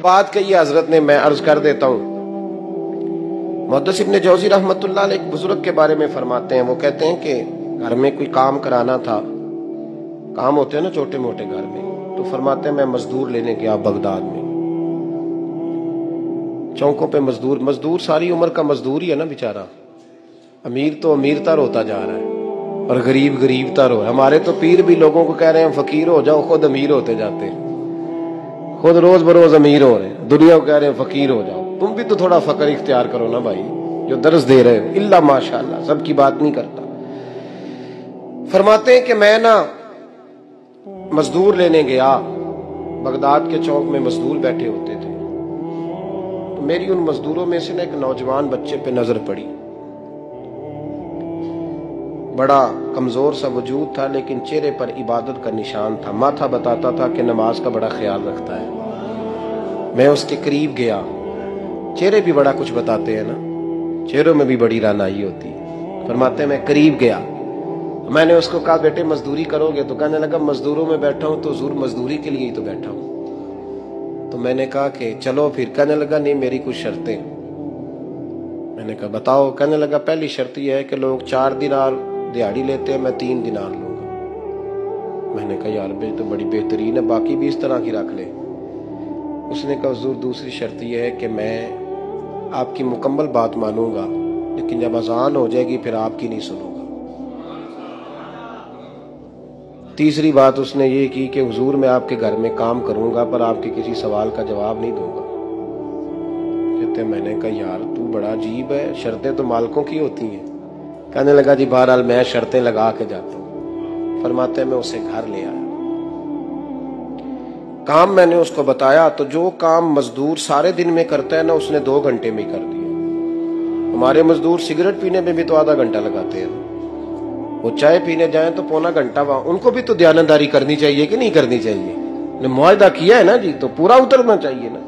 बात कही है हजरत ने, मैं अर्ज कर देता हूँ। मुहद्दिस इब्न जौज़ी रहमतुल्लाह अलैह एक बुजुर्ग के बारे में फरमाते हैं, वो कहते हैं कि घर में कोई काम कराना था, काम होते हैं ना छोटे मोटे घर में, तो फरमाते हैं मैं मजदूर लेने गया बगदाद में। चौकों पे मजदूर सारी उम्र का मजदूर ही है ना बेचारा। अमीर तो अमीरतर होता जा रहा है और गरीब गरीबतर हो। हमारे तो पीर भी लोगों को कह रहे हैं फकीर हो जाओ, खुद अमीर होते जाते हैं, खुद रोज बरोज अमीर हो रहे हैं, दुनिया को कह रहे हैं फकीर हो जाओ। तुम भी तो थोड़ा फकर इख्तियार करो ना भाई, जो दर्ज दे रहे हो। इल्ला माशाअल्लाह, सबकी बात नहीं करता। फरमाते हैं कि मैं ना मजदूर लेने गया, बगदाद के चौक में मजदूर बैठे होते थे, तो मेरी उन मजदूरों में से ना एक नौजवान बच्चे पे नजर पड़ी। बड़ा कमजोर सा वजूद था, लेकिन चेहरे पर इबादत का निशान था। माथा बताता था कि नमाज का बड़ा ख्याल रखता है। मैं उसके करीब गया, चेहरे भी बड़ा कुछ बताते हैं ना, चेहरों में भी बड़ी रानाई होती है। फरमाते हैं मैं करीब गया, मैंने उसको कहा बेटे मजदूरी करोगे? तो कहने लगा मजदूरों में बैठा हूं तो हुजूर मजदूरी के लिए ही तो बैठा हूं। तो मैंने कहा कि चलो फिर। कहने लगा नहीं मेरी कुछ शर्तें। मैंने कहा बताओ? कहने लगा पहली शर्त यह है कि लोग 4 दिनार दिहाड़ी लेते हैं, मैं 3 दिनार लूंगा। मैंने कहा यार बे तो बड़ी बेहतरीन है, बाकी भी इस तरह की रख ले। उसने कहा हुजूर दूसरी शर्त यह है कि मैं आपकी मुकम्मल बात मानूंगा, लेकिन जब अजान हो जाएगी फिर आपकी नहीं सुनूंगा। तीसरी बात उसने ये की कि हुजूर मैं आपके घर में काम करूंगा पर आपके किसी सवाल का जवाब नहीं दूंगा। कहते मैंने कहा यार तू बड़ा अजीब है, शर्तें तो मालिकों की होती हैं। कहने लगा जी बहरहाल मैं शर्तें लगा के जाता हूं। फरमाते मैं उसे घर ले आया, काम मैंने उसको बताया, तो जो काम मजदूर सारे दिन में करता है ना उसने 2 घंटे में कर दिया। हमारे मजदूर सिगरेट पीने में भी तो आधा घंटा लगाते हैं, वो चाय पीने जाएं तो पौना घंटा। वहां उनको भी तो दयानतदारी करनी चाहिए कि नहीं करनी चाहिए? ने मुआहदा किया है ना जी, तो पूरा उतरना चाहिए ना।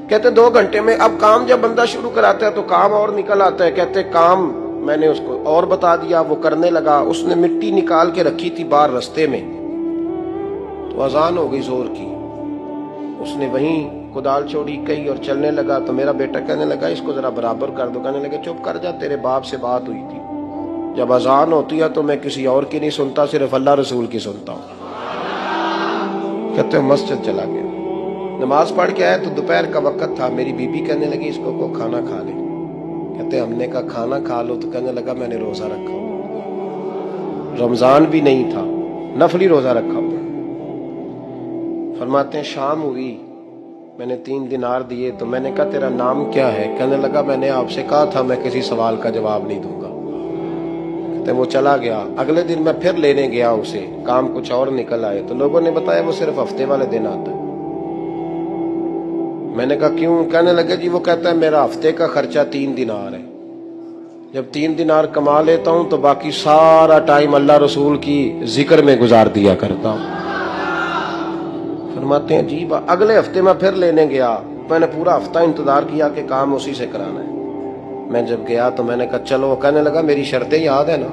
कहते 2 घंटे में। अब काम जब बंदा शुरू कराता है तो काम और निकल आता है। कहते काम मैंने उसको और बता दिया, वो करने लगा। उसने मिट्टी निकाल के रखी थी बाहर रास्ते में, तो अजान हो गई जोर की। उसने वहीं कुदाल छोड़ी कही और चलने लगा। तो मेरा बेटा कहने लगा इसको जरा बराबर कर दो। कहने लगे चुप कर जा, तेरे बाप से बात हुई थी, जब अजान होती है तो मैं किसी और की नहीं सुनता, सिर्फ अल्लाह रसूल की सुनता हूँ। कहते मस्जिद चला गया, नमाज पढ़ के आया तो दोपहर का वक्त था। मेरी बीबी कहने लगी इसको को खाना खा ले। कहते हमने कहा खाना खा लो, तो कहने लगा मैंने रोजा रखा हुआ, रमजान भी नहीं था, नफली रोजा रखा हुआ। फरमाते हैं शाम हुई, मैंने 3 दिनार दिए, तो मैंने कहा तेरा नाम क्या है? कहने लगा मैंने आपसे कहा था मैं किसी सवाल का जवाब नहीं दूंगा। कहते वो चला गया। अगले दिन मैं फिर लेने गया उसे, काम कुछ और निकल आए, तो लोगों ने बताया वो सिर्फ हफ्ते वाले दिन आता है। मैंने कहा क्यों? कहने लगे जी वो कहता है मेरा हफ्ते का खर्चा 3 दिनार है, जब 3 दिनार कमा लेता हूं तो बाकी सारा टाइम अल्लाह रसूल की जिक्र में गुजार दिया करता हूं। फरमाते हैं अजीब। अगले हफ्ते मैं फिर लेने गया, मैंने पूरा हफ्ता इंतजार किया कि काम उसी से कराना है। मैं जब गया तो मैंने कहा चलो। कहने लगा मेरी शर्तें याद है ना?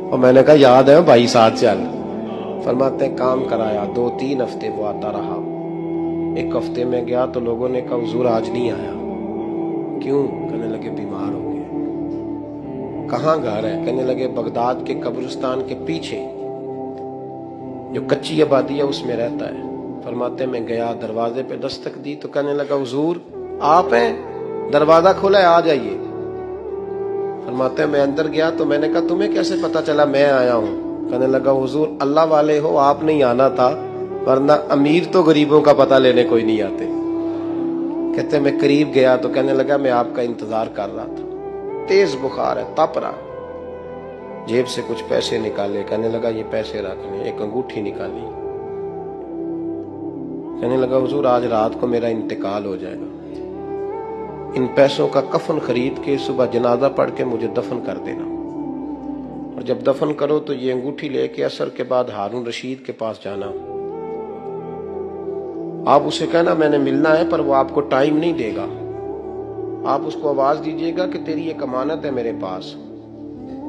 और मैंने कहा याद है भाई, साथ चल। फरमाते हैं काम कराया, 2-3 हफ्ते वो आता रहा। एक हफ्ते में गया तो लोगों ने कहा हुजूर आज नहीं आया। क्यों? कहने लगे बीमार हो गए। कहाँ घर है? कहने लगे बगदाद के कब्रिस्तान के पीछे जो कच्ची आबादी है उसमें रहता है। फरमाते मैं गया, दरवाजे पे दस्तक दी तो कहने लगा हुजूर आप हैं? दरवाजा खुला है, आ जाइए। फरमाते मैं अंदर गया तो मैंने कहा तुम्हें कैसे पता चला मैं आया हूँ? कहने लगा हुजूर अल्लाह वाले हो, आप नहीं आना था, वरना अमीर तो गरीबों का पता लेने कोई नहीं आते। कहते मैं करीब गया तो कहने लगा मैं आपका इंतजार कर रहा था, तेज बुखार है, तप रहा। जेब से कुछ पैसे निकाले, कहने लगा ये पैसे रखने। एक अंगूठी निकाली, कहने लगा हुजूर आज रात को मेरा इंतकाल हो जाएगा, इन पैसों का कफन खरीद के सुबह जनाजा पढ़ के मुझे दफन कर देना, और जब दफन करो तो ये अंगूठी लेके असर के बाद हारून रशीद के पास जाना। आप उसे कहना मैंने मिलना है, पर वो आपको टाइम नहीं देगा। आप उसको आवाज दीजिएगा कि तेरी एक अमानत है मेरे पास।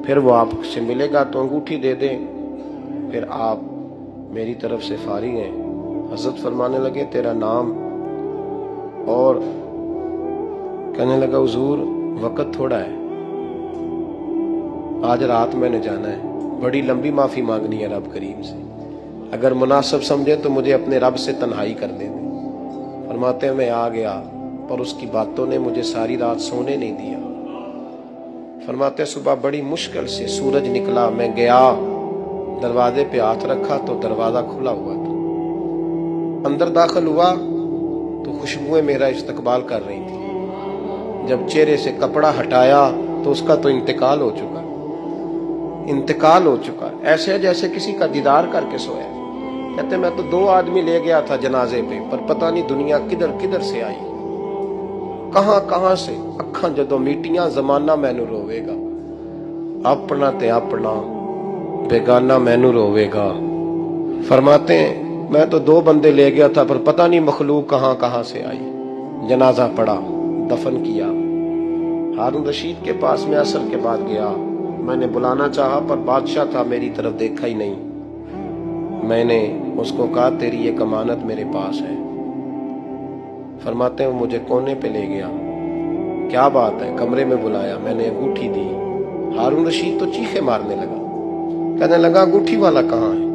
फिर वो आपसे मिलेगा तो अंगूठी दे दे, फिर आप मेरी तरफ से फारिग हैं। हजरत फरमाने लगे तेरा नाम और कहने लगा हुजूर वक्त थोड़ा है, आज रात मैंने जाना है, बड़ी लंबी माफी मांगनी है रब करीम से, अगर मुनासिब समझे तो मुझे अपने रब से तन्हाई कर दे। फरमाते हैं मैं आ गया, पर उसकी बातों ने मुझे सारी रात सोने नहीं दिया। फरमाते सुबह बड़ी मुश्किल से सूरज निकला, मैं गया, दरवाजे पे हाथ रखा तो दरवाजा खुला हुआ था। अंदर दाखिल हुआ तो खुशबुएं मेरा इस्तकबाल कर रही थी। जब चेहरे से कपड़ा हटाया तो उसका तो इंतकाल हो चुका ऐसे जैसे किसी का दीदार करके सोया। कहते मैं तो 2 आदमी ले गया था जनाजे पे, पर पता नहीं दुनिया किधर किधर से आई, कहां कहां से। अखा जदों मीटियां जमाना मैनू रोवेगा, अपना ते अपना बेगाना मैनू रोवेगा। फरमाते हैं मैं तो 2 बंदे ले गया था, पर पता नहीं मखलूक कहां कहां से आई। जनाजा पड़ा, दफन किया। हारून रशीद के पास में असर के बाद गया, मैंने बुलाना चाहा पर बादशाह था, मेरी तरफ देखा ही नहीं। मैंने उसको कहा तेरी एक अमानत मेरे पास है। फरमाते हैं मुझे कोने पे ले गया, क्या बात है, कमरे में बुलाया, मैंने अंगूठी दी। हारून रशीद तो चीखे मारने लगा, कहने लगा अंगूठी वाला कहाँ है?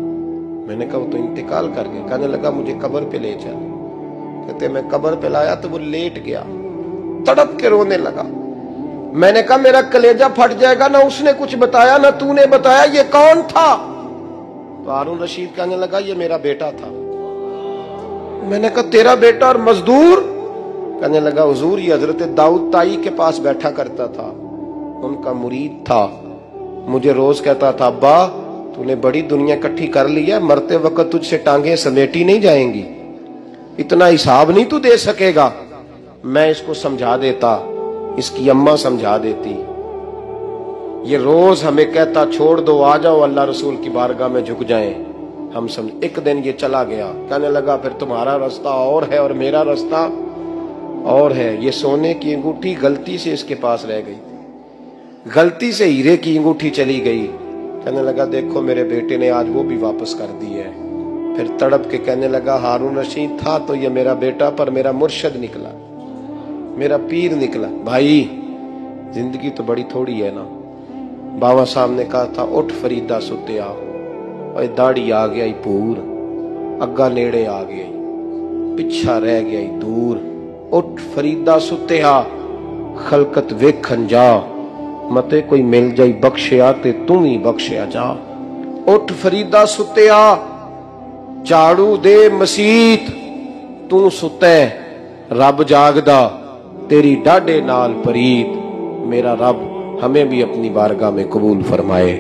मैंने कहा वो तो इंतकाल कर गया। कहने लगा मुझे कब्र पे ले चल। कहते मैं कब्र पे लाया तो वो लेट गया, तड़प के रोने लगा। मैंने कहा मेरा कलेजा फट जाएगा, ना उसने कुछ बताया ना तूने बताया, ये कौन था? तो हारून रशीद कहने लगा ये मेरा बेटा था। मैंने कहा तेरा बेटा और मजदूर? कहने लगा हुजूर ये हजरत दाऊद ताई के पास बैठा करता था, उनका मुरीद था, मुझे रोज कहता था अब्बा तूने बड़ी दुनिया इकट्ठी कर ली है, मरते वक्त तुझसे टांगे समेटी नहीं जाएंगी, इतना हिसाब नहीं तू दे सकेगा। मैं इसको समझा देता, इसकी अम्मा समझा देती। ये रोज हमें कहता छोड़ दो, आ जाओ अल्लाह रसूल की बारगाह में झुक जाएं। हम समझ। एक दिन ये चला गया, कहने लगा फिर तुम्हारा रास्ता और है और मेरा रास्ता और है। ये सोने की अंगूठी गलती से इसके पास रह गई, गलती से हीरे की अंगूठी चली गई। कहने लगा देखो मेरे बेटे ने आज वो भी वापस कर दी है। फिर तड़प के कहने लगा हारून रशीद था तो ये मेरा बेटा, पर मेरा मुर्शद निकला, मेरा पीर निकला। भाई जिंदगी तो बड़ी थोड़ी है ना। बाबा साहब ने कहा था उठ फरीदा सुत्या, और दाढ़ी आ गया पूर, अग्गा नेड़े आ गया, पिछा रह गया दूर। उठ फरीदा सुत्या, खलकत वेखन जा, मते कोई मिल जाई बख्शिया ते तू ही बख्शिया जा। उठ फरीदा सुत्या, झाड़ू दे मसीत, तू सुते रब जागदा, तेरी डाडे नाल परीत। मेरा रब हमें भी अपनी बारगाह में कबूल फरमाए।